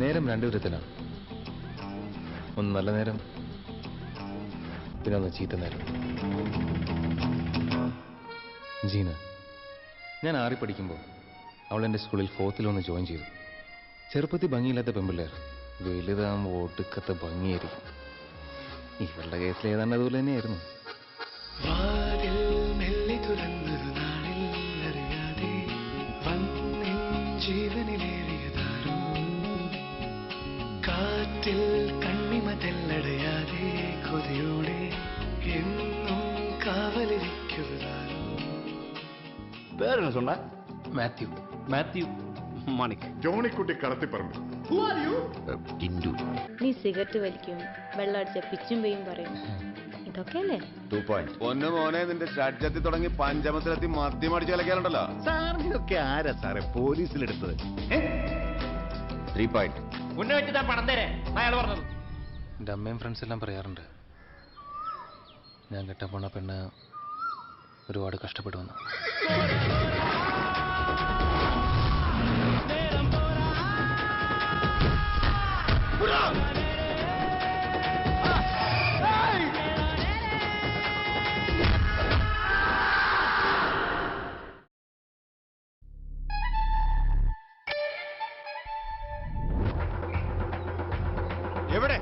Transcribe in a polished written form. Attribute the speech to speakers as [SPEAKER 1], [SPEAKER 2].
[SPEAKER 1] നേരം രണ്ടു വിധത്തിലാണ്. ഒന്ന് നല്ല നേരം, പിന്നെ ഒന്ന് ചീത്ത നേരം. ജീന, ഞാൻ 6 പഠിക്കുമ്പോൾ അവൾ എൻ്റെ സ്കൂളിൽ 4th ഒന്ന് ജോയിൻ ചെയ്തു. ചെറുപ്പത്തിൽ ഭംഗിയില്ലാത്ത പെൺപിള്ളേർ വലുതാകുമ്പോൾ ഒടുക്കത്തെ ഭംഗിയായിരിക്കും. ഇവളുടെ കേസിൽ ഏതാണ്ട് അതുപോലെ തന്നെയായിരുന്നു.
[SPEAKER 2] കാറ്റിൽ കണ്ണിമതെല്ലടയാതെ കൊതിയോടെ എന്നും കാവലിരിക്കുവതാരോ.
[SPEAKER 3] പേരെന്ന് சொன்ன?
[SPEAKER 1] മാത്യു.
[SPEAKER 3] മാത്യു മാണിക്.
[SPEAKER 4] ജോണിക്കുട്ടി കളത്തിപ്പറമ്പ്.
[SPEAKER 3] ടിൻഡു.
[SPEAKER 5] നീ സിഗരറ്റ് വലിക്കും, വെള്ളമടിച്ച പിച്ചും പെയ്യും പറയും. ഇതൊക്കെയല്ലേ
[SPEAKER 3] 2 പോയിന്റ്. ഒന്ന് മോനെ, നിന്റെ ഷഡ്ജത്തിൽ തുടങ്ങി പഞ്ചമത്തിലെത്തി മദ്യം അടിച്ച് കളിക്കാനുണ്ടല്ലോ. സാറിനൊക്കെ ആരാ സാറേ പോലീസിലെടുത്തത്? 3 പോയിന്റ്.
[SPEAKER 1] എൻ്റെ അമ്മയും ഫ്രണ്ട്സ് എല്ലാം പറയാറുണ്ട് ഞാൻ കെട്ടാൻ പോണ പെണ്ണ് ഒരുപാട് കഷ്ടപ്പെടുമെന്ന്.
[SPEAKER 3] എവിടെ